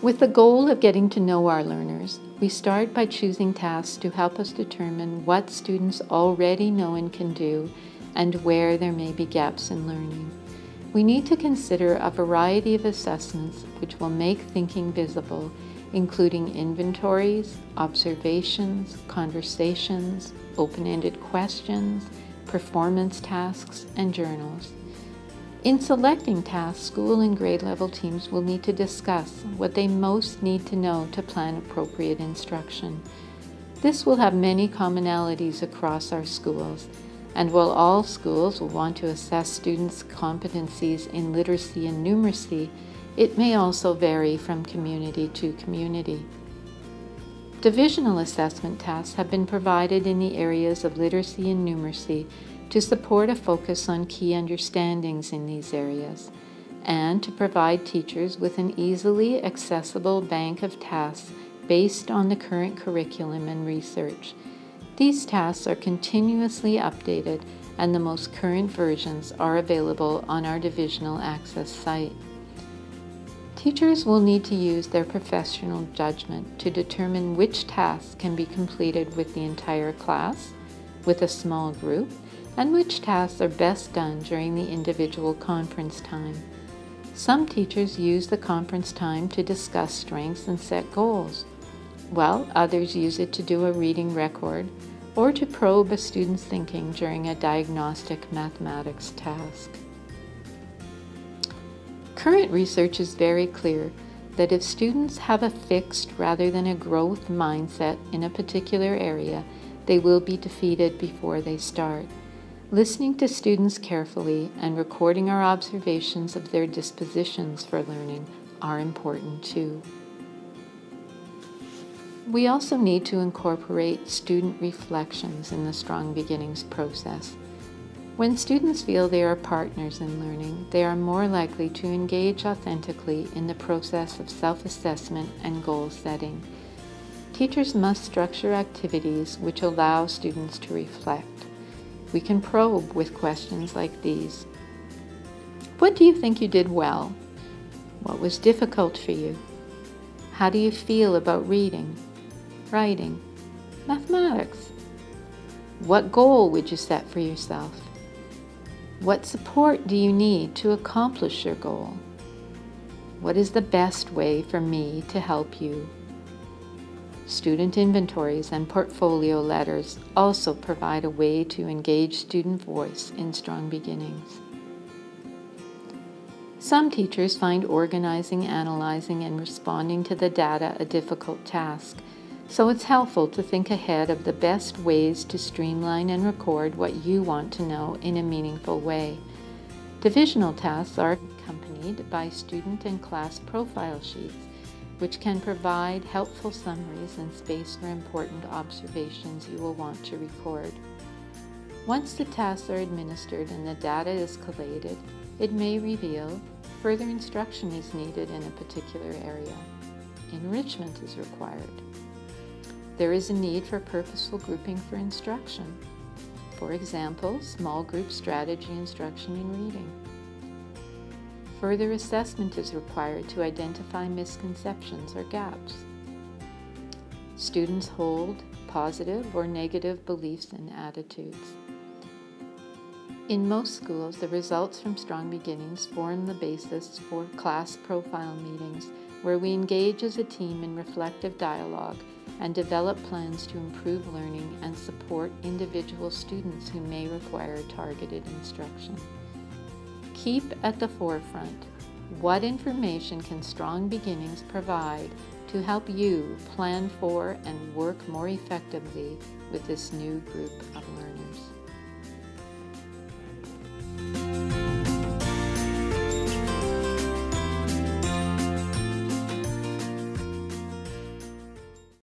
With the goal of getting to know our learners, we start by choosing tasks to help us determine what students already know and can do, and where there may be gaps in learning. We need to consider a variety of assessments which will make thinking visible, including inventories, observations, conversations, open-ended questions, performance tasks, and journals. In selecting tasks, school and grade level teams will need to discuss what they most need to know to plan appropriate instruction. This will have many commonalities across our schools, and while all schools will want to assess students' competencies in literacy and numeracy, it may also vary from community to community. Divisional assessment tasks have been provided in the areas of literacy and numeracy to support a focus on key understandings in these areas, and to provide teachers with an easily accessible bank of tasks based on the current curriculum and research. These tasks are continuously updated, and the most current versions are available on our Divisional Access site. Teachers will need to use their professional judgment to determine which tasks can be completed with the entire class, with a small group, and which tasks are best done during the individual conference time. Some teachers use the conference time to discuss strengths and set goals, while others use it to do a reading record or to probe a student's thinking during a diagnostic mathematics task. Current research is very clear that if students have a fixed rather than a growth mindset in a particular area, they will be defeated before they start. Listening to students carefully and recording our observations of their dispositions for learning are important too. We also need to incorporate student reflections in the Strong Beginnings process. When students feel they are partners in learning, they are more likely to engage authentically in the process of self-assessment and goal setting. Teachers must structure activities which allow students to reflect. We can probe with questions like these. What do you think you did well? What was difficult for you? How do you feel about reading, writing, mathematics? What goal would you set for yourself? What support do you need to accomplish your goal? What is the best way for me to help you? Student inventories and portfolio letters also provide a way to engage student voice in Strong Beginnings. Some teachers find organizing, analyzing, and responding to the data a difficult task, so it's helpful to think ahead of the best ways to streamline and record what you want to know in a meaningful way. Divisional tasks are accompanied by student and class profile sheets, which can provide helpful summaries and space for important observations you will want to record. Once the tasks are administered and the data is collated, it may reveal further instruction is needed in a particular area. Enrichment is required. There is a need for purposeful grouping for instruction. For example, small group strategy instruction in reading. Further assessment is required to identify misconceptions or gaps. Students hold positive or negative beliefs and attitudes. In most schools, the results from Strong Beginnings form the basis for class profile meetings, where we engage as a team in reflective dialogue and develop plans to improve learning and support individual students who may require targeted instruction. Keep at the forefront. What information can Strong Beginnings provide to help you plan for and work more effectively with this new group of learners?